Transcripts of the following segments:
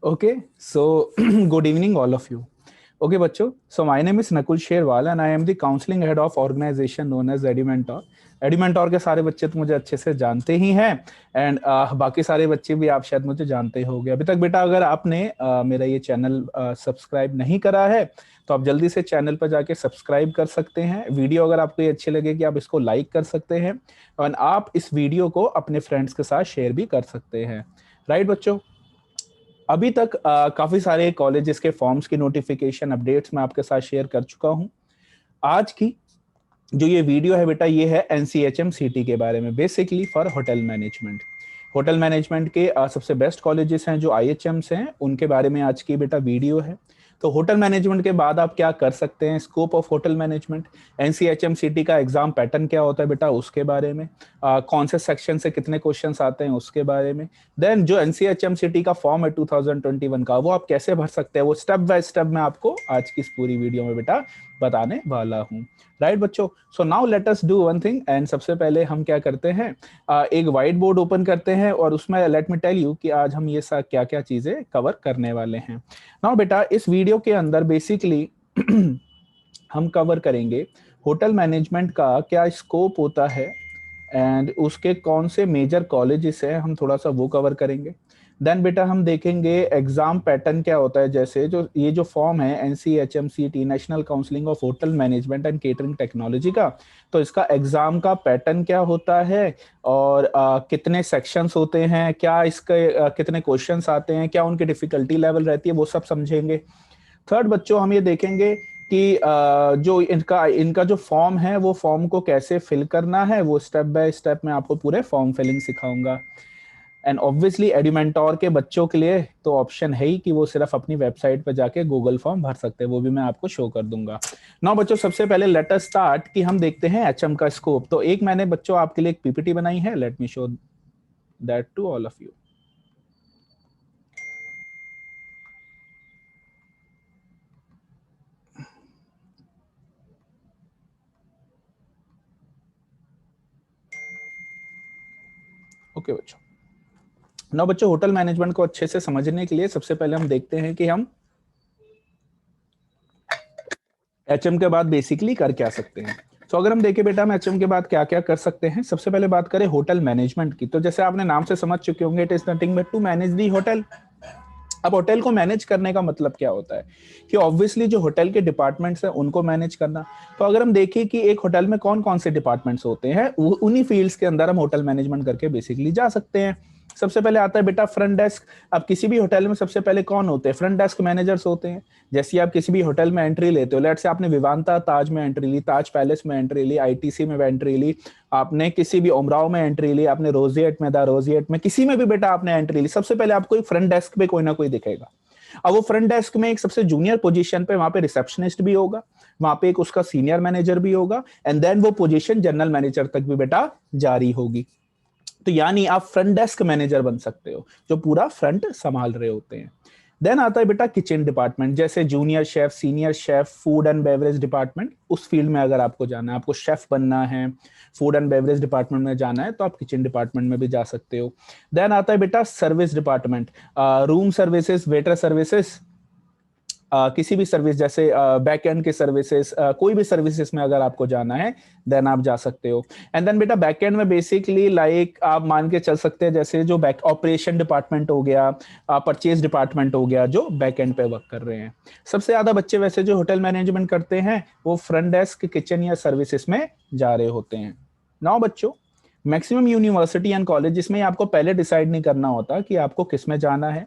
Okay, so good evening, all of you. Okay, बच्चों, so my name is Nakul Sherwal and I am the counseling head of organization known as Edimentor. एडिमेंटोर के सारे बच्चे तो मुझे अच्छे से जानते ही हैं एंड बाकी सारे बच्चे भी आप शायद मुझे जानते ही होंगे। अभी तक बेटा अगर आपने मेरा ये चैनल सब्सक्राइब नहीं करा है तो आप जल्दी से चैनल पर जाके सब्सक्राइब कर सकते हैं। वीडियो अगर आपको ये अच्छी लगेगी आप इसको लाइक कर सकते हैं और आप इस वीडियो को अपने फ्रेंड्स के साथ शेयर भी कर सकते हैं। राइट बच्चों, अभी तक काफी सारे कॉलेजेस के फॉर्म्स की नोटिफिकेशन अपडेट्स मैं आपके साथ शेयर कर चुका हूं। आज की जो ये वीडियो है बेटा ये है NCHM-CT के बारे में, basically for hotel management. Hotel management के सबसे बेस्ट कॉलेजेस हैं जो IHMs हैं, उनके बारे में आज की बेटा वीडियो है। तो होटल मैनेजमेंट के बाद आप क्या कर सकते हैं, scope of hotel management, NCHM-CT का एग्जाम पैटर्न क्या होता है बेटा उसके बारे में, कौन से सेक्शन से कितने क्वेश्चंस आते हैं उसके बारे में, देन जो NCHM-CT का फॉर्म है 2021 का वो आप कैसे भर सकते हैं, वो स्टेप बाय स्टेप मैं आपको आज की इस पूरी वीडियो में बेटा बताने वाला हूँ। राइट बच्चों, so now let us do one thing and सबसे पहले हम क्या करते हैं, एक व्हाइट बोर्ड ओपन करते हैं और उसमें लेट मी टेल यू कि आज हम ये क्या क्या चीजें कवर करने वाले हैं। नाउ बेटा इस वीडियो के अंदर बेसिकली हम कवर करेंगे होटल मैनेजमेंट का क्या स्कोप होता है एंड उसके कौन से मेजर कॉलेजेस हैं, हम थोड़ा सा वो कवर करेंगे। देन बेटा हम देखेंगे एग्जाम पैटर्न क्या होता है, जैसे जो ये जो फॉर्म है NCHM-CT national counselling of hotel management and catering technology का, तो इसका एग्जाम का पैटर्न क्या होता है और कितने सेक्शंस होते हैं, क्या इसके कितने क्वेश्चंस आते हैं, क्या उनकी डिफिकल्टी लेवल रहती है, वो सब समझेंगे। थर्ड बच्चों हम ये देखेंगे कि जो इनका इनका जो फॉर्म है वो फॉर्म को कैसे फिल करना है, वो स्टेप बाय स्टेप मैं आपको पूरे फॉर्म फिलिंग सिखाऊंगा। एंड ऑब्वियसली एडिमेंटोर के बच्चों के लिए तो ऑप्शन है ही कि वो सिर्फ अपनी वेबसाइट पर जाके गूगल फॉर्म भर सकते हैं, वो भी मैं आपको शो कर दूंगा। नाउ बच्चों सबसे पहले लेट अस स्टार्ट कि हम देखते हैं HM का स्कोप। तो एक मैंने बच्चों आपके लिए एक PPT बनाई है, let me show that to all of you. Okay बच्चों, नाउ बच्चों होटल मैनेजमेंट को अच्छे से समझने के लिए सबसे पहले हम देखते हैं कि हम HM के बाद बेसिकली कर क्या सकते हैं। तो अगर हम देखें बेटा हम HM के बाद क्या क्या कर सकते हैं, सबसे पहले बात करें होटल मैनेजमेंट की, तो जैसे आपने नाम से समझ चुके होंगे, it is nothing but to manage the hotel. अब होटल को मैनेज करने का मतलब क्या होता है कि ऑब्वियसली जो होटल के डिपार्टमेंट्स हैं उनको मैनेज करना। तो अगर हम देखें कि एक होटल में कौन कौन से डिपार्टमेंट्स होते हैं, उन्हीं फील्ड्स के अंदर हम होटल मैनेजमेंट करके बेसिकली जा सकते हैं। सबसे पहले आता है बेटा फ्रंट डेस्क। अब किसी भी होटल में सबसे पहले कौन होते हैं, फ्रंट डेस्क मैनेजर्स होते हैं। जैसे आप किसी भी होटल में एंट्री लेते हो, लेट से आपने विवांता ताज में एंट्री ली, ताज पैलेस में एंट्री ली, ITC में एंट्री ली, आपने किसी भी ओमराव में एंट्री ली, आपने रोजिएट में दा रोजिएट में किसी में भी बेटा आपने एंट्री ली, सबसे पहले आपको एक फ्रंट डेस्क पे कोई ना कोई दिखेगा। अब वो फ्रंट डेस्क में एक सबसे जूनियर पोजीशन पे वहां पे रिसेप्शनिस्ट भी होगा, वहां पे एक उसका सीनियर मैनेजर भी होगा एंड देन वो पोजीशन जनरल मैनेजर तक भी बेटा जारी होगी। तो यानी आप फ्रंट डेस्क मैनेजर बन सकते हो जो पूरा फ्रंट संभाल रहे होते हैं। देन आता है बेटा किचन डिपार्टमेंट, जैसे junior chef, senior chef, food and beverage department. उस फील्ड में अगर आपको जाना है, आपको शेफ बनना है, फूड एंड बेवरेज डिपार्टमेंट में जाना है, तो आप किचन डिपार्टमेंट में भी जा सकते हो। देन आता है बेटा service department, room services, waiter services, किसी भी सर्विस जैसे बैक एंड के सर्विसेज, कोई भी सर्विसेज में अगर आपको जाना है देन आप जा सकते हो। एंड देन बेटा बैक एंड में बेसिकली लाइक आप मान के चल सकते हैं जैसे जो बैक ऑपरेशन डिपार्टमेंट हो गया, परचेज डिपार्टमेंट हो गया, जो बैक एंड पे वर्क कर रहे हैं। सबसे ज्यादा बच्चे वैसे जो होटल मैनेजमेंट करते हैं वो फ्रंट डेस्क, किचन या सर्विसेज में जा रहे होते हैं। नाउ बच्चों मैक्सिमम यूनिवर्सिटी एंड कॉलेजेस में आपको पहले डिसाइड नहीं करना होता कि आपको किस में जाना है।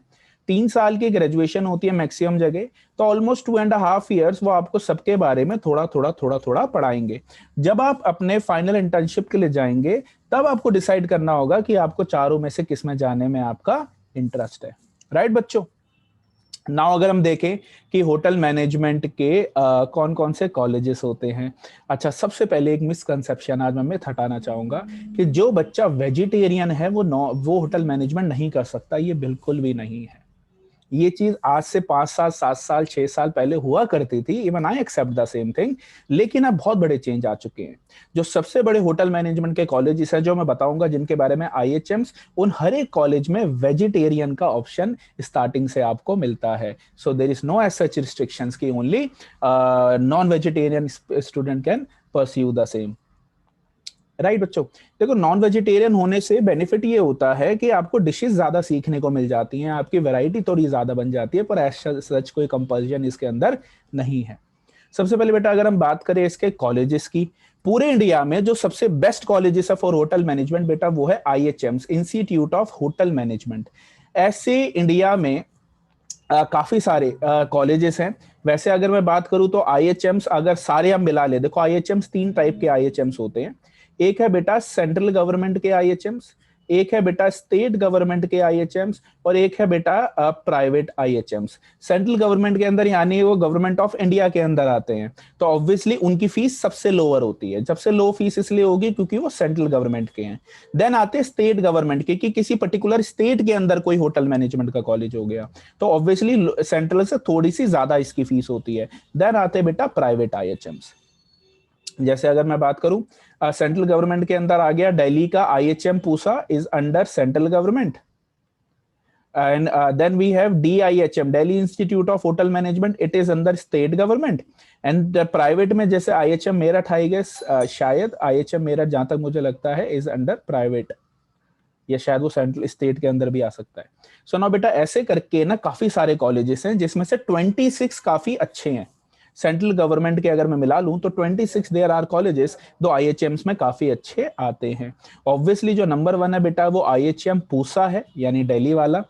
3 साल की ग्रेजुएशन होती है मैक्सिमम जगह, तो ऑलमोस्ट 2.5 ईयर्स वो आपको सबके बारे में थोड़ा थोड़ा थोड़ा थोड़ा पढ़ाएंगे। जब आप अपने फाइनल इंटर्नशिप के लिए जाएंगे तब आपको डिसाइड करना होगा कि आपको चारों में से किस में जाने में आपका इंटरेस्ट है। राइट बच्चों, नाउ अगर हम देखें कि होटल मैनेजमेंट के कौन कौन से कॉलेजेस होते हैं। अच्छा, सबसे पहले एक मिसकंसेप्शन आज मैं मिथ हटाना चाहूंगा कि जो बच्चा वेजिटेरियन है वो होटल मैनेजमेंट नहीं कर सकता, ये बिल्कुल भी नहीं है। ये चीज आज से 5 साल 7 साल 6 साल पहले हुआ करती थी, even I accept the same thing, लेकिन अब बहुत बड़े चेंज आ चुके हैं। जो सबसे बड़े होटल मैनेजमेंट के कॉलेजेस हैं जो मैं बताऊंगा जिनके बारे में, IHMs, उन हर एक कॉलेज में वेजिटेरियन का ऑप्शन स्टार्टिंग से आपको मिलता है। So there is no as such restrictions कि only non vegetarian student can pursue the same. Right बच्चों, देखो नॉन वेजिटेरियन होने से बेनिफिट ये होता है कि आपको डिशेस ज्यादा सीखने को मिल जाती हैं, आपकी वैरायटी थोड़ी ज्यादा बन जाती है, पर एज सच कोई कंपल्जन इसके अंदर नहीं है। सबसे पहले बेटा अगर हम बात करें इसके कॉलेजेस की, पूरे इंडिया में जो सबसे बेस्ट कॉलेजेस है फॉर होटल मैनेजमेंट बेटा वो है IHMs, institute of hotel management. ऐसे इंडिया में काफी सारे कॉलेजेस हैं। वैसे अगर मैं बात करूं तो IHMs अगर सारे हम मिला ले, देखो IHMs 3 टाइप के IHMs होते हैं। एक है बेटा सेंट्रल गवर्नमेंट के IHMs, एक है बेटा स्टेट गवर्नमेंट के IHMs, और एक है बेटा प्राइवेट IHMs। सेंट्रल गवर्नमेंट के अंदर यानी वो गवर्नमेंट ऑफ इंडिया के अंदर आते हैं, तो ऑब्वियसली उनकी फीस सबसे लोअर होती है। सबसे लो फीस इसलिए होगी क्योंकि वो सेंट्रल गवर्नमेंट के हैं। देन आते हैं स्टेट गवर्नमेंट के, कि किसी पर्टिकुलर स्टेट के अंदर कोई होटल मैनेजमेंट का कॉलेज हो गया, तो ऑब्वियसली सेंट्रल से थोड़ी सी ज्यादा इसकी फीस होती है। देन आते हैं बेटा प्राइवेट IHMs। जैसे अगर मैं बात करूं, सेंट्रल गवर्नमेंट के अंदर आ गया दिल्ली का IHM Pusa, is under central government. And then we have DIHM, Delhi institute of hotel management, it is under state government. And private में जैसे IHM मेरठ आई गेस, शायद IHM मेरठ जहां तक मुझे लगता है इज अंडर प्राइवेट, या शायद वो सेंट्रल स्टेट के अंदर भी आ सकता है। सो नाउ बेटा ऐसे करके ना काफी सारे कॉलेजेस हैं जिसमें से 26 काफी अच्छे हैं। सेंट्रल गवर्नमेंट के अगर मैं मिला लूं तो 26 देयर आर कॉलेजेस दो IHMs में काफी अच्छे आते हैं। ऑब्वियसली जो नंबर 1 है बेटा वो IHM पूसा है, यानी दिल्ली वाला।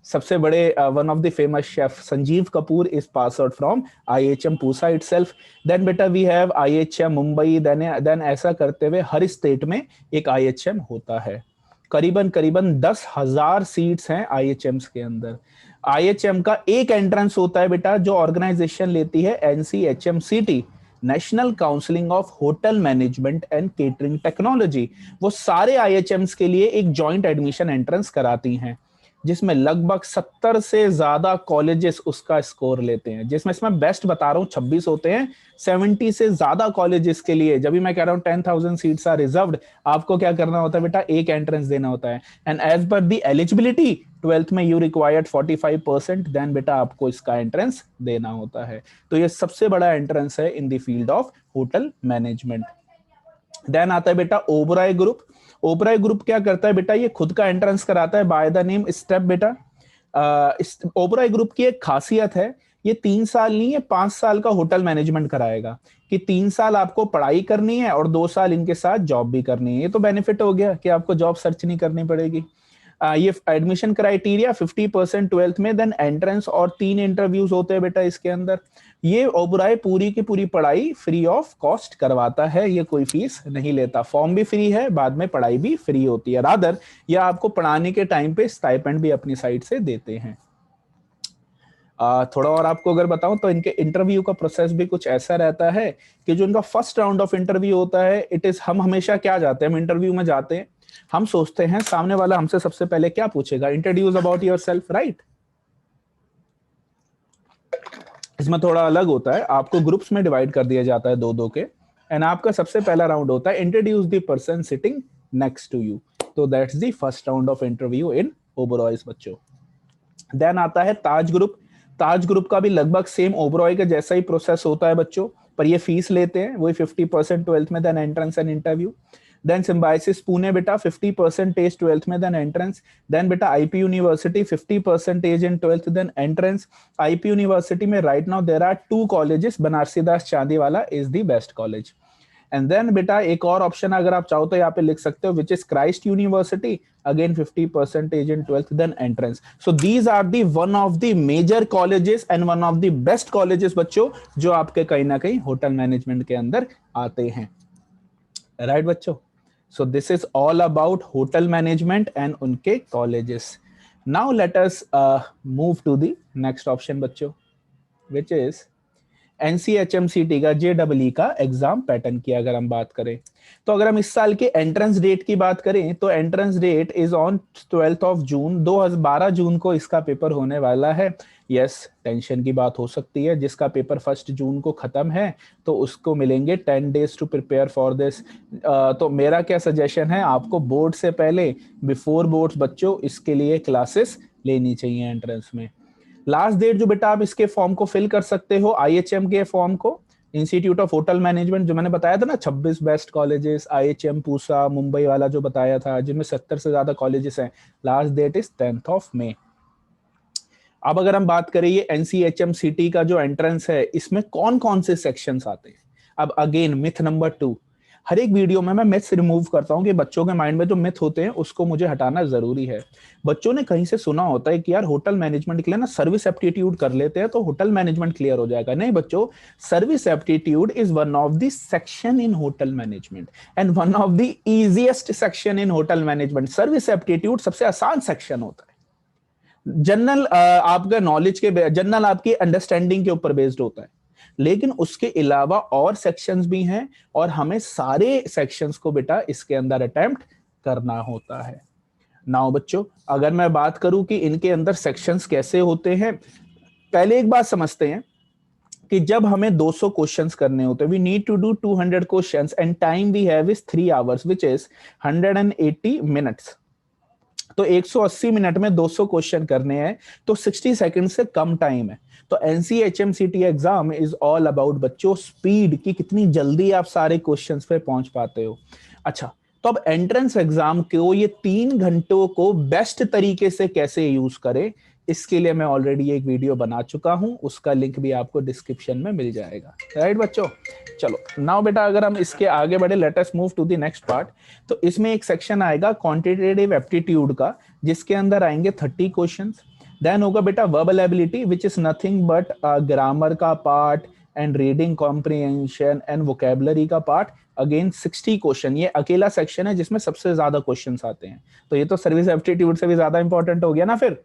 सबसे बड़े one of the famous chef Sanjeev Kapoor is pass out from IHM Pusa itself. Then बेटा we have IHM Mumbai. Then ऐसा करते हुए हर स्टेट में एक IHM होता है। करीबन करीबन 10,000 सीट्स हैं IHMs के अंदर। IHM का एक एंट्रेंस होता है बेटा जो ऑर्गेनाइजेशन लेती है, NCHMCT, national counselling of hotel management and catering technology. वो सारे IHMs के लिए एक जॉइंट एडमिशन एंट्रेंस कराती हैं, जिसमें लगभग 70 से ज्यादा कॉलेजेस उसका स्कोर लेते हैं, जिसमें इसमें बेस्ट बता रहा हूँ 26 होते हैं। 70 से ज्यादा कॉलेजेस के लिए, जब भी मैं कह रहा हूँ 10,000 सीट्स आर रिजर्व्ड, आपको क्या करना होता है बेटा, एक एंट्रेंस देना होता है। And as per the eligibility 12th में यू रिक्वायर्ड 45%, देन बेटा आपको इसका एंट्रेंस देना होता है। तो ये सबसे बड़ा एंट्रेंस है in the field of hotel management. Then आता है बेटा ओबराय ग्रुप। ओबराय ग्रुप क्या करता है बेटा, ये खुद का एंट्रेंस कराता है बाय द नेम स्टेप बेटा। ओबराय ग्रुप की एक खासियत है, ये 3 साल नहीं है 5 साल का होटल मैनेजमेंट कराएगा, कि 3 साल आपको पढ़ाई करनी है और 2 साल इनके साथ जॉब भी करनी है। ये तो बेनिफिट हो गया कि आपको जॉब सर्च नहीं करनी पड़ेगी। ये एडमिशन क्राइटेरिया 50% 12th में, देन एंट्रेंस और 3 इंटरव्यूज होते हैं बेटा इसके अंदर। ये ओबराय पूरी की पूरी पढ़ाई फ्री ऑफ कॉस्ट करवाता है, ये कोई फीस नहीं लेता। फॉर्म भी फ्री है, बाद में पढ़ाई भी फ्री होती है। रादर या आपको पढ़ाने के टाइम पे स्टाइपेंड भी अपनी साइड से देते हैं। थोड़ा और आपको अगर बताऊं तो इनके इंटरव्यू का प्रोसेस भी कुछ ऐसा रहता है कि जो इनका फर्स्ट राउंड ऑफ इंटरव्यू होता है, इट इज, हम हमेशा क्या जाते हैं, हम इंटरव्यू में जाते हैं, हम सोचते हैं सामने वाला हमसे सबसे पहले क्या पूछेगा, इंट्रोड्यूस अबाउट योरसेल्फ, राइट। इसमें थोड़ा अलग होता है, आपको ग्रुप्स में डिवाइड कर दिया जाता है 2-2 के, एंड आपका सबसे पहला राउंड होता है introduce the person sitting next to you. तो that's the first round of interview in Oberoi's बच्चों। देन आता है ताज ग्रुप। ताज ग्रुप का भी लगभग सेम ओबरॉय के जैसा ही प्रोसेस होता है बच्चों, पर ये फीस लेते हैं वही 50% 12th में, then entrance and interview. Then Symbiosis Pune बेटा 50% 12th में, देन एंट्रेंस। देन बेटा IP university 50% in 12th, then entrance. IP university में right now there are 2 colleges, Banarsi Das Chandiwala is the best college. And then बेटा एक और ऑप्शन अगर आप चाहो तो यहाँ पे लिख सकते हो, which is Christ University, again 50% in 12th, then entrance. So these are the one of the major colleges and one of the best colleges बच्चों, जो आपके कहीं ना कहीं होटल मैनेजमेंट के अंदर आते हैं, राइट बच्चों। So this is all about hotel management and उनके colleges. Now let us move to the next option बच्चों, विच इज एनसीएचएमसीटी का JEE का एग्जाम पैटर्न की अगर हम बात करें, तो अगर हम इस साल के एंट्रेंस डेट की बात करें तो entrance date is on 12th of June, 12 जून को इसका पेपर होने वाला है। यस, टेंशन की बात हो सकती है, जिसका पेपर 1 जून को खत्म है तो उसको मिलेंगे 10 days to prepare for this. तो मेरा क्या सजेशन है, आपको बोर्ड से पहले, बिफोर बोर्ड्स बच्चों, इसके लिए क्लासेस लेनी चाहिए एंट्रेंस में। लास्ट डेट जो बेटा आप इसके फॉर्म को फिल कर सकते हो, IHM के फॉर्म को, इंस्टीट्यूट ऑफ होटल मैनेजमेंट, जो मैंने बताया था ना 26 best colleges, IHM Pusa Mumbai वाला जो बताया था, जिनमें 70 से ज्यादा कॉलेजेस हैं, last date is 10th of May. अब अगर हम बात करें ये NCHMCT का जो एंट्रेंस है, इसमें कौन कौन से सेक्शंस आते हैं। अब अगेन मिथ नंबर 2, हर एक वीडियो में मैं मिथ्स रिमूव करता हूं कि बच्चों के माइंड में जो मिथ होते हैं उसको मुझे हटाना जरूरी है। बच्चों ने कहीं से सुना होता है कि यार होटल मैनेजमेंट के लिए ना सर्विस एप्टीट्यूड कर लेते हैं तो होटल मैनेजमेंट क्लियर हो जाएगा। नहीं बच्चों, service aptitude is one of the section in hotel management and one of the easiest section in hotel management. Service aptitude सबसे आसान सेक्शन होता है, जनरल आपका नॉलेज के, जनरल आपकी अंडरस्टैंडिंग के ऊपर बेस्ड होता है, लेकिन उसके अलावा और सेक्शंस भी हैं और हमें सारे सेक्शंस को बेटा इसके अंदर अटेम्प्ट करना होता है। नाउ बच्चों, अगर मैं बात करूं कि इनके अंदर सेक्शंस कैसे होते हैं, पहले एक बात समझते हैं कि जब हमें 200 क्वेश्चंस करने होते हैं, we need to do 200 questions and time we have is 3 hours which is 180 minutes. तो 180 मिनट में 200 क्वेश्चन करने हैं तो 60 सेकंड से कम टाइम है। तो NCHMCT exam is all about बच्चों स्पीड की, कितनी जल्दी आप सारे क्वेश्चंस पे पहुंच पाते हो। अच्छा, तो अब एंट्रेंस एग्जाम को ये 3 घंटों को बेस्ट तरीके से कैसे यूज करें, इसके लिए मैं ऑलरेडी एक वीडियो बना चुका हूं, उसका लिंक भी आपको डिस्क्रिप्शन में मिल जाएगा। राइट बच्चों, चलो नाउ बेटा अगर हम इसके आगे बढ़े, let us move to the next part. तो इसमें एक सेक्शन आएगा क्वांटिटेटिव एप्टीट्यूड का, जिसके अंदर आएंगे 30 क्वेश्चंस। देन होगा बेटा verbal ability which is nothing but grammar का part and reading comprehension and vocabulary का पार्ट, अगेन 60 क्वेश्चन। ये अकेला सेक्शन है जिसमें सबसे ज्यादा क्वेश्चंस आते हैं, तो ये तो सर्विस एप्टीट्यूड से भी ज्यादा इंपॉर्टेंट हो गया ना। फिर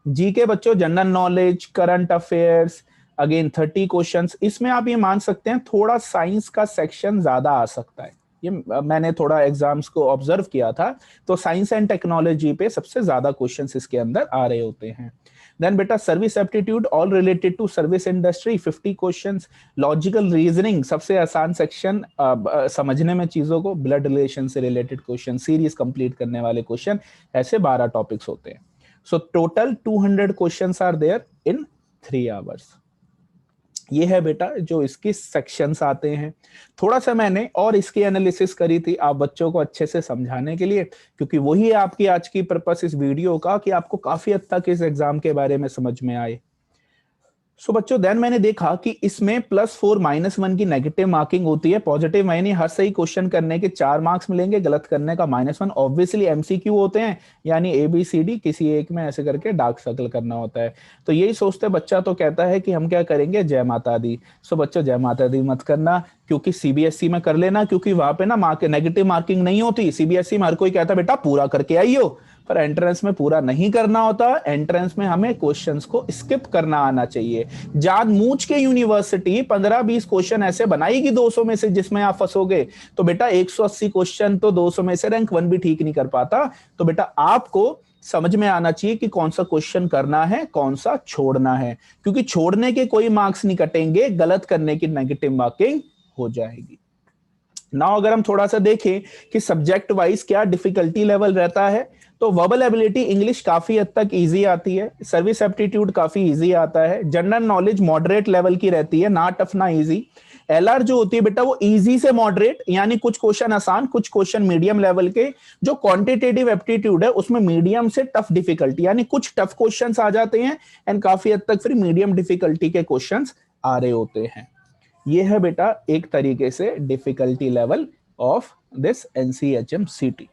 जीके बच्चों, general knowledge, current affairs, again 30 questions. इसमें आप ये मान सकते हैं थोड़ा साइंस का सेक्शन ज्यादा आ सकता है, ये मैंने थोड़ा एग्जाम्स को ऑब्जर्व किया था, तो साइंस एंड टेक्नोलॉजी पे सबसे ज्यादा क्वेश्चंस इसके अंदर आ रहे होते हैं। देन बेटा service aptitude all related to service industry 50 questions. Logical reasoning सबसे आसान सेक्शन, समझने में चीजों को, ब्लड रिलेशन से रिलेटेड क्वेश्चन, सीरीज कंप्लीट करने वाले क्वेश्चन, ऐसे 12 टॉपिक्स होते हैं। So total 200 questions are there in 3 hours. ये है बेटा जो इसकी सेक्शंस आते हैं। थोड़ा सा मैंने और इसकी एनालिसिस करी थी आप बच्चों को अच्छे से समझाने के लिए, क्योंकि वही है आपकी आज की पर्पस इस वीडियो का, कि आपको काफी हद तक इस एग्जाम के बारे में समझ में आए। सो बच्चों देन मैंने देखा कि इसमें +4 -1 की नेगेटिव मार्किंग होती है, पॉजिटिव मायने हर सही क्वेश्चन करने के 4 मार्क्स मिलेंगे, गलत करने का -1। ऑब्वियसली MCQ होते हैं, यानी ABCD किसी एक में ऐसे करके डार्क सर्कल करना होता है। तो यही सोचते बच्चा तो कहता है कि हम क्या करेंगे, जय माता दी। सो बच्चों जय माता दी मत करना, क्योंकि CBSE में कर लेना, क्योंकि वहां पे ना नेगेटिव मार्किंग नहीं होती। CBSE में हर कोई कहता बेटा पूरा करके आइयो, पर एंट्रेंस में पूरा नहीं करना होता। एंट्रेंस में हमें क्वेश्चंस को स्किप करना आना चाहिए। जानबूझ के यूनिवर्सिटी 15-20 क्वेश्चन ऐसे बनाएगी 200 में से जिसमें आप फंसोगे, तो बेटा 180 क्वेश्चन तो 200 में से रैंक 1 भी ठीक नहीं कर पाता। तो बेटा आपको समझ में आना चाहिए कि कौन सा क्वेश्चन करना है, कौन सा छोड़ना है, क्योंकि छोड़ने के कोई मार्क्स नहीं कटेंगे, गलत करने की नेगेटिव मार्किंग हो जाएगी। नाउ अगर हम थोड़ा सा देखें कि सब्जेक्ट वाइज क्या डिफिकल्टी लेवल रहता है, तो वर्बल एबिलिटी इंग्लिश काफी हद तक इजी आती है, सर्विस एप्टीट्यूड काफी इजी आता है, जनरल नॉलेज मॉडरेट लेवल की रहती है, ना टफ ना इजी। LR जो होती है बेटा वो इजी से मॉडरेट, यानी कुछ क्वेश्चन आसान, कुछ क्वेश्चन मीडियम लेवल के। जो क्वांटिटेटिव एप्टीट्यूड है उसमें मीडियम से टफ डिफिकल्टी, यानी कुछ टफ क्वेश्चंस आ जाते हैं एंड काफी हद तक फिर मीडियम डिफिकल्टी के क्वेश्चंस आ रहे होते हैं। ये है बेटा एक तरीके से difficulty level of this NCHMCT।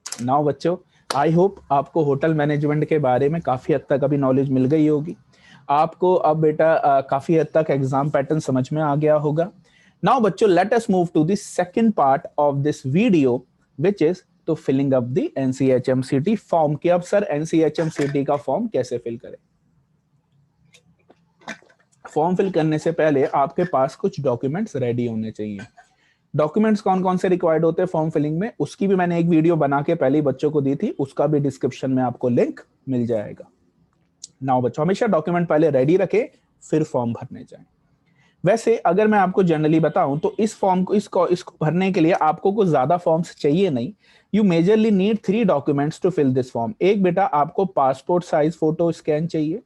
Now बच्चों आई होप आपको होटल मैनेजमेंट के बारे में काफी हद तक अभी नॉलेज मिल गई होगी। आपको अब बेटा काफी हद तक एग्जाम पैटर्न समझ में आ गया होगा। नाउ बच्चों let us move to the second part of this video which is to filling up the NCHMCT form. कि अब सर NCHMCT का फॉर्म कैसे फिल करें। फॉर्म फिल करने से पहले आपके पास कुछ डॉक्यूमेंट्स रेडी होने चाहिए। डॉक्यूमेंट्स कौन कौन से रिक्वायर्ड होते हैं फॉर्म फिलिंग में, उसकी भी मैंने एक वीडियो बना के पहले ही बच्चों को दी थी, उसका भी डिस्क्रिप्शन में आपको लिंक मिल जाएगा। नाउ बच्चों हमेशा डॉक्यूमेंट पहले रेडी रखें, फिर फॉर्म भरने जाएं। वैसे अगर मैं आपको जनरली बताऊं तो इस फॉर्म को इसको भरने के लिए आपको कुछ ज्यादा फॉर्म्स चाहिए नहीं। You majorly need 3 documents to fill this form. एक बेटा आपको पासपोर्ट साइज फोटो स्कैन चाहिए,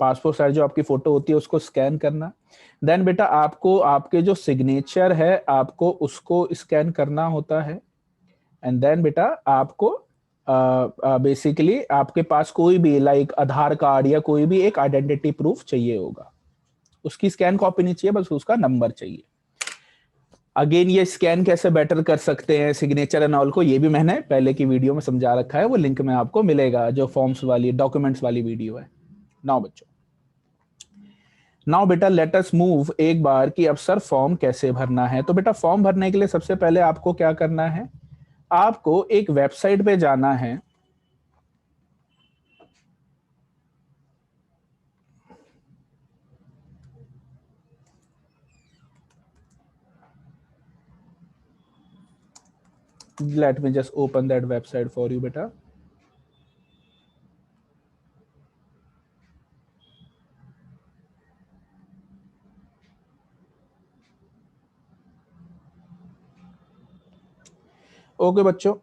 पासपोर्ट साइज जो आपकी फोटो होती है उसको स्कैन करना। देन बेटा आपको आपके जो सिग्नेचर है आपको उसको स्कैन करना होता है। एंड देन बेटा आपको बेसिकली आपके पास कोई भी लाइक आधार कार्ड या कोई भी एक आइडेंटिटी प्रूफ चाहिए होगा, उसकी स्कैन कॉपी नहीं चाहिए, बस उसका नंबर चाहिए। अगेन ये स्कैन कैसे बेटर कर सकते हैं सिग्नेचर एंड ऑल को, ये भी मैंने पहले की वीडियो में समझा रखा है, वो लिंक में आपको मिलेगा जो फॉर्म्स वाली डॉक्यूमेंट्स वाली वीडियो है। नाउ बच्चों, नाउ बेटा लेट अस मूव एक बार कि अब सर फॉर्म कैसे भरना है। तो बेटा फॉर्म भरने के लिए सबसे पहले आपको क्या करना है, आपको एक वेबसाइट पे जाना है। Let me just open that website for you बेटा। ओके बच्चों,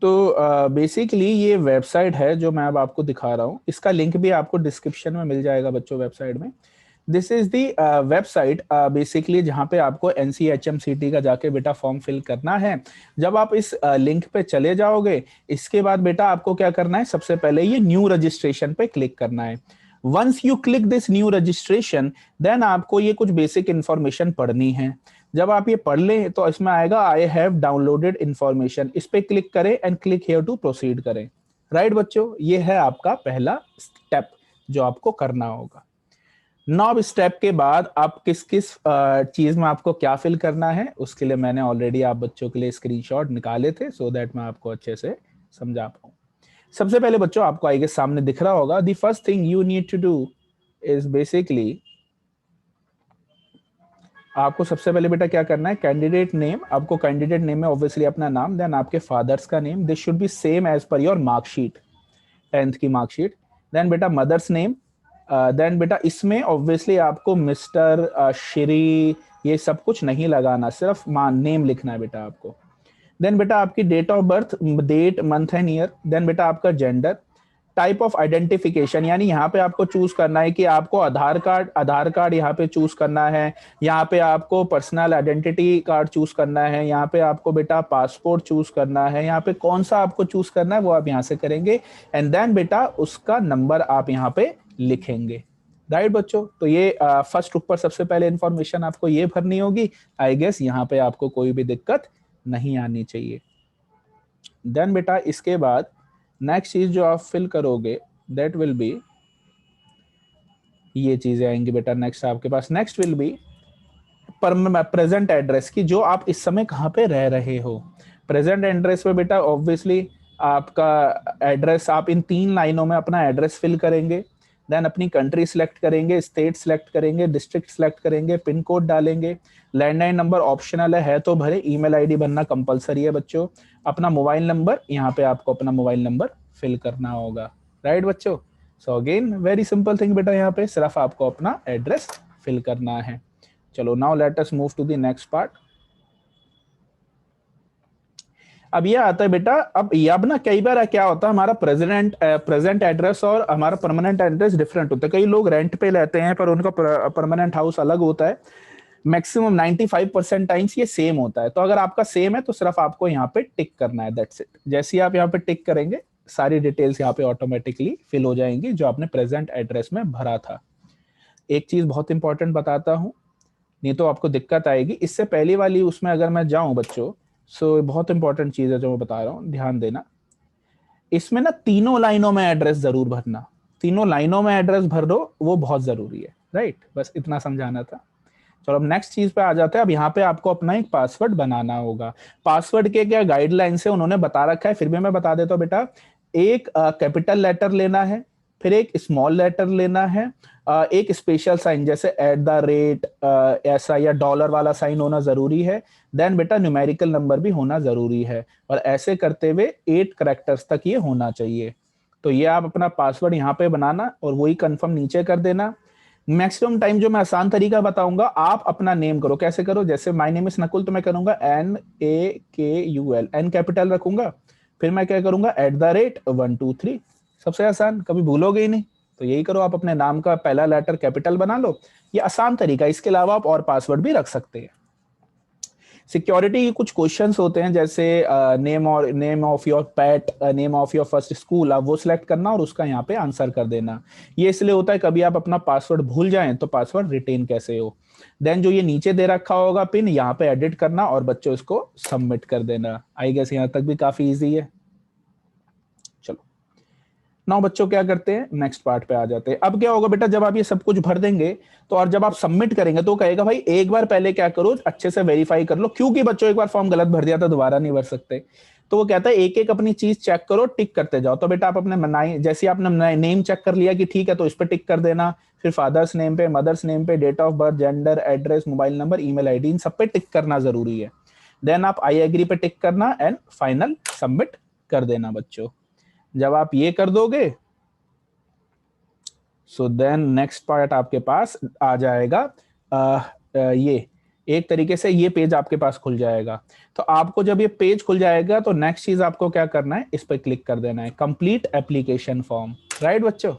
तो बेसिकली ये वेबसाइट है जो मैं अब आपको दिखा रहा हूँ, इसका लिंक भी आपको डिस्क्रिप्शन में मिल जाएगा बच्चों वेबसाइट में। This is the website basically जहाँ पे आपको NCHMCT का जाके बेटा फॉर्म फिल करना है। जब आप इस लिंक पे चले जाओगे, इसके बाद बेटा आपको क्या करना है, सबसे पहले ये न्यू रजिस्ट्रेशन पे क्लिक करना है। Once you click this new registration, then आपको ये कुछ बेसिक इंफॉर्मेशन पढ़नी है। जब आप ये पढ़ लें तो इसमें आएगा आई हैव डाउनलोडेड इंफॉर्मेशन, इस पे क्लिक करें and click here to proceed करें। राइट बच्चों, ये है आपका पहला स्टेप जो आपको करना होगा। नौ स्टेप के बाद आप किस किस चीज में आपको क्या फिल करना है, उसके लिए मैंने ऑलरेडी आप बच्चों के लिए स्क्रीनशॉट निकाले थे सो दैट मैं आपको अच्छे से समझा पाऊं। सबसे पहले बच्चों आपको आगे सामने दिख रहा होगा, the first thing you need to do is basically आपको सबसे पहले बेटा क्या करना है, कैंडिडेट नेम, आपको कैंडिडेट नेम में ऑब्वियसली अपना नाम, देन आपके फादर्स का name, this should be same as per your marksheet, 10th की मार्कशीट। देन बेटा मदर्स नेम, देन बेटा इसमें ऑब्वियसली आपको मिस्टर श्री ये सब कुछ नहीं लगाना, सिर्फ नेम लिखना है बेटा आपको। देन बेटा आपकी date of birth, date month and year. Then बेटा आपका जेंडर, टाइप ऑफ आइडेंटिफिकेशन, यानी यहाँ पे आपको चूज करना है कि आपको आधार कार्ड यहाँ पे चूज करना है, यहाँ पे आपको पर्सनल आइडेंटिटी कार्ड चूज करना है, यहाँ पे आपको बेटा पासपोर्ट चूज करना है, यहाँ पे कौन सा आपको चूज करना है वो आप यहाँ से करेंगे। एंड देन बेटा उसका नंबर आप यहाँ पे लिखेंगे। राइट बच्चों, तो ये फर्स्ट ऊपर सबसे पहले इंफॉर्मेशन आपको ये भरनी होगी। आई गेस यहाँ पे आपको कोई भी दिक्कत नहीं आनी चाहिए। देन बेटा इसके बाद नेक्स्ट चीज जो आप फिल करोगे दैट विल बी, ये चीजें आएंगी बेटा नेक्स्ट आपके पास। Next will be present address की, जो आप इस समय कहाँ पे रह रहे हो। प्रेजेंट एड्रेस पे बेटा ऑब्वियसली आपका एड्रेस, आप इन 3 लाइनों में अपना एड्रेस फिल करेंगे। देन अपनी कंट्री सिलेक्ट करेंगे, स्टेट सिलेक्ट करेंगे, डिस्ट्रिक्ट सिलेक्ट करेंगे, पिन कोड डालेंगे। लैंडलाइन नंबर ऑप्शनल है तो भरे, ईमेल आईडी भरना कंपलसरी है बच्चों। अपना मोबाइल नंबर, यहाँ पे आपको अपना मोबाइल नंबर फिल करना होगा। राइट बच्चों, so again very simple thing बेटा, यहाँ पे सिर्फ आपको अपना एड्रेस फिल करना है। चलो now let us move to the next part. अब ये आता है बेटा, अब ना कई बार क्या होता है, हमारा प्रेजेंट एड्रेस और हमारा परमानेंट एड्रेस डिफरेंट होता है। कई लोग रेंट पे लेते हैं पर उनका परमानेंट हाउस अलग होता है। मैक्सिमम 95% टाइम्स ये सेम होता है। तो अगर आपका सेम है तो सिर्फ आपको यहाँ पे टिक करना है, दैट्स इट। जैसे ही आप यहाँ पे टिक करेंगे सारी डिटेल्स यहाँ पे ऑटोमेटिकली फिल हो जाएंगी जो आपने प्रेजेंट एड्रेस में भरा था। एक चीज बहुत इंपॉर्टेंट बताता हूँ, नहीं तो आपको दिक्कत आएगी। इससे पहली वाली उसमें अगर मैं जाऊं बच्चों, सो बहुत इंपॉर्टेंट चीज है जो मैं बता रहा हूँ, ध्यान देना। इसमें ना तीनों लाइनों में एड्रेस जरूर भरना, तीनों लाइनों में एड्रेस भर दो, वो बहुत जरूरी है। राइट, बस इतना समझाना था। चलो अब नेक्स्ट चीज पे आ जाते हैं। अब यहाँ पे आपको अपना एक पासवर्ड बनाना होगा। पासवर्ड के क्या गाइडलाइंस है उन्होंने बता रखा है, फिर भी मैं बता देता हूँ बेटा। एक कैपिटल लेटर लेना है, फिर एक स्मॉल लेटर लेना है, एक स्पेशल साइन जैसे @ ऐसा या डॉलर वाला साइन होना जरूरी है। देन बेटा न्यूमेरिकल नंबर भी होना जरूरी है, और ऐसे करते हुए 8 कैरेक्टर्स तक ये होना चाहिए। तो ये आप अपना पासवर्ड यहाँ पे बनाना और वही कंफर्म नीचे कर देना। मैक्सिमम टाइम जो मैं आसान तरीका बताऊंगा, आप अपना नेम करो। कैसे करो? जैसे माय नेम इज नकुल, तो मैं करूंगा NAKUL, N कैपिटल रखूंगा, फिर मैं क्या करूंगा @123। सबसे आसान, कभी भूलोगे ही नहीं। तो यही करो, आप अपने नाम का पहला लेटर कैपिटल बना लो। ये आसान तरीका। इसके अलावा आप और पासवर्ड भी रख सकते हैं। सिक्योरिटी के कुछ क्वेश्चंस होते हैं, जैसे name of your pet, name of your first school, आप वो सिलेक्ट करना और उसका यहाँ पे आंसर कर देना। ये इसलिए होता है कभी आप अपना पासवर्ड भूल जाएं तो पासवर्ड रिटेन कैसे हो। देन जो ये नीचे दे रखा होगा पिन, यहाँ पे एडिट करना और बच्चों इसको सबमिट कर देना। आई गेस यहाँ तक भी काफी ईजी है। चलो नाउ बच्चों क्या करते हैं, नेक्स्ट पार्ट पे आ जाते हैं। अब क्या होगा बेटा, जब आप ये सब कुछ भर देंगे तो और जब आप सबमिट करेंगे तो कहेगा भाई एक बार पहले क्या करो, अच्छे से वेरीफाई कर लो, क्योंकि बच्चों एक बार फॉर्म गलत भर दिया तो दोबारा नहीं भर सकते। तो वो कहता है एक एक अपनी चीज चेक करो, टिक करते जाओ। तो बेटा आप अपने जैसे आपने नेम चेक कर लिया कि ठीक है, तो इस पर टिक कर देना। फिर फादर्स नेम पे, मदर्स नेम पे, date of birth, gender, address, mobile number, email ID, इन सब पे टिक करना जरूरी है। देन आप आई एग्री पे टिक करना एंड फाइनल सबमिट कर देना बच्चों। जब आप ये कर दोगे सो देन नेक्स्ट पार्ट आपके पास आ जाएगा। ये एक तरीके से ये पेज आपके पास खुल जाएगा। तो आपको जब ये पेज खुल जाएगा तो नेक्स्ट चीज आपको क्या करना है, इस पर क्लिक कर देना है, कंप्लीट एप्लीकेशन फॉर्म। राइट बच्चों,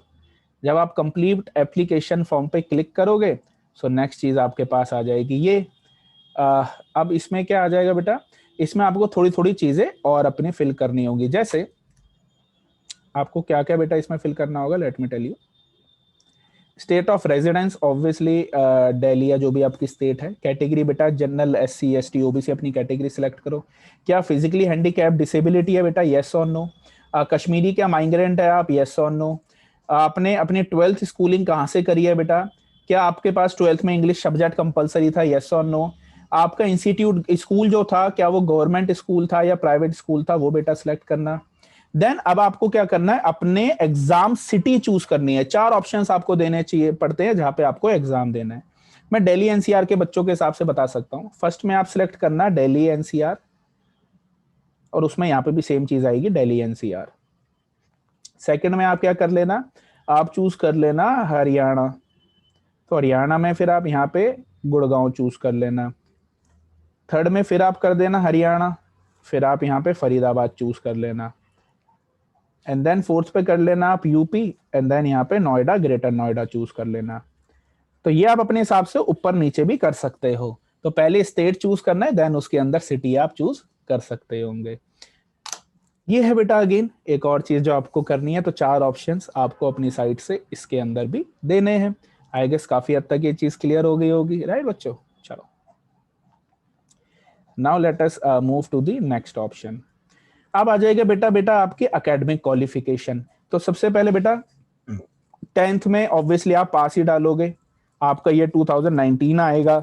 जब आप कंप्लीट एप्लीकेशन फॉर्म पे क्लिक करोगे सो नेक्स्ट चीज आपके पास आ जाएगी ये। अब इसमें क्या आ जाएगा बेटा, इसमें आपको थोड़ी थोड़ी चीजें और अपनी फिल करनी होगी। जैसे आपको क्या क्या बेटा इसमें फिल करना होगा, let me tell you. State of residence, obviously Delhi या जो भी आपकी स्टेट है। कैटेगरी बेटा जनरल, SC ST OBC अपनी कैटेगरी सिलेक्ट करो। क्या फिजिकली हैंडीकैप डिसेबिलिटी है बेटा, येस और नो। कश्मीरी क्या माइग्रेंट है आप, येस और नो। आपने अपनी 12th स्कूलिंग कहाँ से करी है बेटा, क्या आपके पास 12th में इंग्लिश सब्जेक्ट कंपलसरी था, येस और नो। आपका इंस्टीट्यूट स्कूल जो था क्या वो गवर्नमेंट स्कूल था या प्राइवेट स्कूल था, वो बेटा सिलेक्ट करना। देन अब आपको क्या करना है, अपने एग्जाम सिटी चूज करनी है। 4 ऑप्शंस आपको देने चाहिए पड़ते हैं जहां पे आपको एग्जाम देना है। मैं दिल्ली NCR के बच्चों के हिसाब से बता सकता हूं। फर्स्ट में आप सिलेक्ट करना दिल्ली NCR, और उसमें यहां पे भी सेम चीज आएगी दिल्ली NCR। सेकंड में आप क्या कर लेना, आप चूज कर लेना हरियाणा। तो हरियाणा में फिर आप यहाँ पे गुड़गांव चूज कर लेना। थर्ड में फिर आप कर देना हरियाणा, फिर आप यहाँ पे फरीदाबाद चूज कर लेना। एंड देन फोर्थ पे कर लेना आप यूपी, एंड देन यहाँ पे नोएडा, ग्रेटर नोएडा चूज कर लेना। तो ये आप अपने हिसाब से ऊपर नीचे भी कर सकते हो। तो पहले स्टेट चूज करना है, देन उसके अंदर सिटी आप चूज कर सकते होंगे। ये है बेटा अगेन एक और चीज जो आपको करनी है। तो 4 ऑप्शंस आपको अपनी साइड से इसके अंदर भी देने हैं। आई गेस काफी हद तक ये चीज क्लियर हो गई होगी, राइट बच्चों। चलो now let us move to the next option. अब आ जाएगा बेटा आपकी एकेडमिक क्वालिफिकेशन। तो सबसे पहले बेटा 10th में ऑब्वियसली आप पास ही डालोगे, आपका ये 2019 आएगा।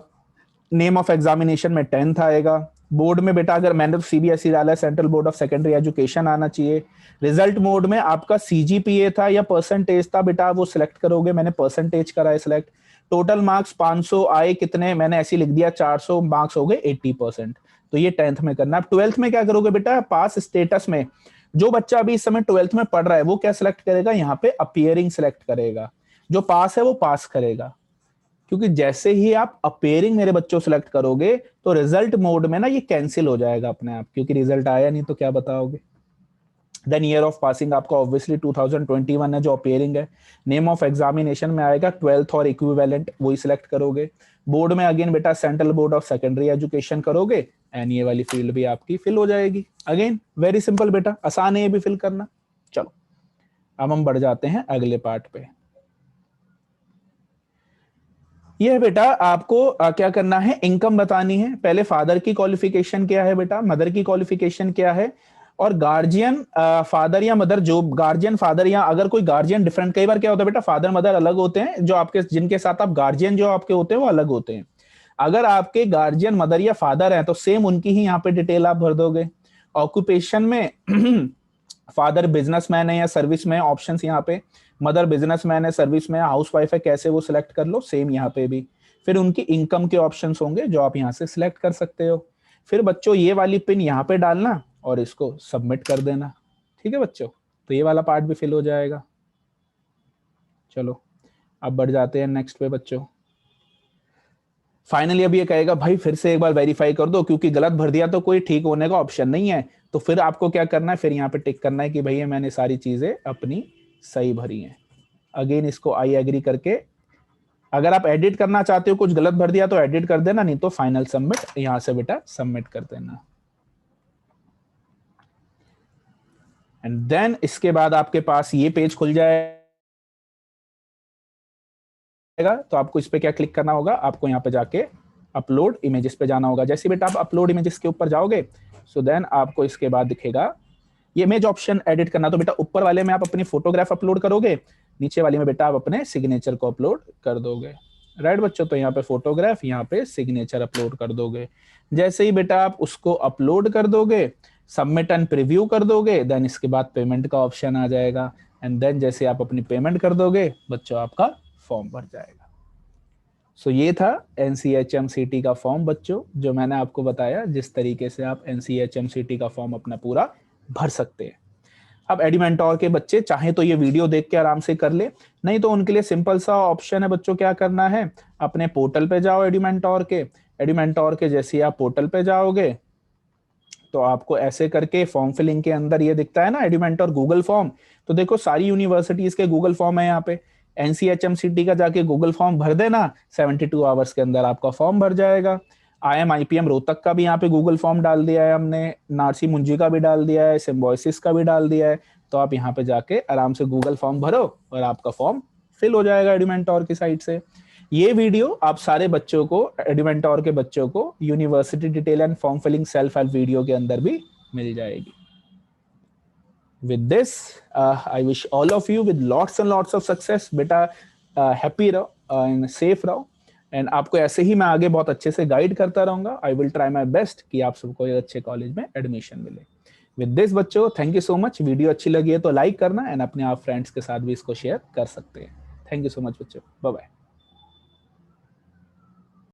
नेम ऑफ एग्जामिनेशन में 10th आएगा। बोर्ड में बेटा अगर मैंने तो CBSE डाला है, central board of secondary education आना चाहिए। रिजल्ट मोड में आपका CGPA था या परसेंटेज था बेटा, वो सिलेक्ट करोगे। मैंने परसेंटेज करा है सिलेक्ट। टोटल मार्क्स 500 आए, कितने मैंने ऐसे लिख दिया 400 मार्क्स हो गए 80%। तो ये 10th में करना। अब 12th में क्या करोगे बेटा, पास स्टेटस में जो बच्चा अभी इस समय 12th में पढ़ रहा है वो क्या सिलेक्ट करेगा, यहाँ पे अपीयरिंग सिलेक्ट करेगा। जो पास है वो पास करेगा, क्योंकि जैसे ही आप अपीयरिंग मेरे बच्चों सेलेक्ट करोगे तो रिजल्ट मोड में ना ये कैंसिल हो जाएगा अपने आप, क्योंकि रिजल्ट आया नहीं तो क्या बताओगे। देन ईयर ऑफ पासिंग आपका ऑब्वियसली 2021 है जो अपीयरिंग है। नेम ऑफ एग्जामिनेशन में आएगा 12th और इक्विवेलेंट, वही सिलेक्ट करोगे। बोर्ड में अगेन बेटा central board of secondary education करोगे, एंड ये वाली फील्ड भी आपकी फिल हो जाएगी। अगेन वेरी सिंपल बेटा, आसान है ये भी फिल करना। चलो अब हम बढ़ जाते हैं अगले पार्ट पे। ये बेटा आपको क्या करना है, इनकम बतानी है। पहले फादर की क्वालिफिकेशन क्या है बेटा, मदर की क्वालिफिकेशन क्या है, और गार्जियन फादर या मदर, जो गार्जियन फादर या अगर कोई गार्जियन डिफरेंट, कई बार क्या होता है बेटा फादर मदर अलग होते हैं, जो आपके जिनके साथ आप गार्जियन जो आपके होते हैं वो अलग होते हैं। अगर आपके गार्जियन मदर या फादर है तो सेम उनकी ही यहाँ पे डिटेल आप भर दोगे। ऑक्यूपेशन में फादर बिजनेसमैन है या सर्विस में, ऑप्शंस यहाँ पे, मदर बिजनेसमैन है, सर्विस में, हाउसवाइफ है, कैसे वो सिलेक्ट कर लो, सेम यहाँ पे भी। फिर उनकी इनकम के ऑप्शंस होंगे जो आप यहाँ से सिलेक्ट कर सकते हो। फिर बच्चों ये वाली पिन यहाँ पे डालना और इसको सबमिट कर देना। ठीक है बच्चों, तो ये वाला पार्ट भी फिल हो जाएगा। चलो अब बढ़ जाते हैं नेक्स्ट पे बच्चों। फाइनली अब ये कहेगा भाई फिर से एक बार वेरीफाई कर दो, क्योंकि गलत भर दिया तो कोई ठीक होने का ऑप्शन नहीं है। तो फिर आपको क्या करना है, फिर यहाँ पे टिक करना है कि भैया मैंने सारी चीजें अपनी सही भरी हैं। अगेन इसको आई एग्री करके, अगर आप एडिट करना चाहते हो, कुछ गलत भर दिया तो एडिट कर देना, नहीं तो फाइनल सबमिट यहां से बेटा सबमिट कर देना। एंड देन इसके बाद आपके पास ये पेज खुल जाएगा। तो आपको इस पे क्या क्लिक करना होगा, आपको यहाँ पे जाके अपलोड इमेजेस पे जाना होगा। जैसे बेटा आप अपलोड इमेजेस के ऊपर जाओगे, सो देन आपको इसके बाद दिखेगा ये इमेज ऑप्शन एडिट करना। तो बेटा ऊपर वाले में आप अपनी फोटोग्राफ अपलोड करोगे, नीचे वाले में बेटा आप अपने सिग्नेचर को अपलोड कर दोगे। राइट बच्चों, तो यहाँ पे फोटोग्राफ, यहाँ पे सिग्नेचर अपलोड कर दोगे। जैसे ही बेटा आप उसको अपलोड कर दोगे, सबमिट एंड प्रीव्यू कर दोगे, देन इसके बाद पेमेंट का ऑप्शन आ जाएगा। एंड देन जैसे आप अपनी पेमेंट कर दोगे बच्चों, आपका फॉर्म भर जाएगा। सो ये था NCHMCT का फॉर्म बच्चों, जो मैंने आपको बताया जिस तरीके से आप NCHMCT का फॉर्म अपना पूरा भर सकते हैं। अब एडिमेंटोर के बच्चे चाहे तो ये वीडियो देख के आराम से कर ले, नहीं तो उनके लिए सिंपल सा ऑप्शन है बच्चों, क्या करना है, अपने पोर्टल पे जाओ एडिमेंटोर के जैसे आप पोर्टल पे जाओगे तो आपको ऐसे करके फॉर्म फिलिंग के अंदर ये दिखता है ना एडिमेंटोर गूगल फॉर्म। तो देखो सारी यूनिवर्सिटीज के गूगल फॉर्म है यहाँ पे। NCHMCT का जाके गूगल फॉर्म भर देना, 72 आवर्स के अंदर आपका फॉर्म भर जाएगा। IMIPM रोहतक का भी यहाँ पे गूगल फॉर्म डाल दिया है हमने, नारसी मुंजी का भी डाल दिया है, सिम्बोसिस का भी डाल दिया है। तो आप यहाँ पे जाके आराम से गूगल फॉर्म भरो और आपका फॉर्म फिल हो जाएगा एडिमेंटोर की साइड से। ये वीडियो आप सारे बच्चों को, एडिमेंटोर के बच्चों को university detail and form filling self help video के अंदर भी मिल जाएगी। With this, I wish all of you with lots and lots of success बेटा, happy रहो and safe रहो। एंड आपको ऐसे ही मैं आगे बहुत अच्छे से गाइड करता रहूंगा। I will try my best कि आप सबको एक अच्छे कॉलेज में एडमिशन मिले। विद दिस बच्चों, thank you so much. Video अच्छी लगी है तो लाइक करना एंड अपने आप फ्रेंड्स के साथ भी इसको शेयर कर सकते हैं। थैंक यू सो मच बच्चों, बाय बाय।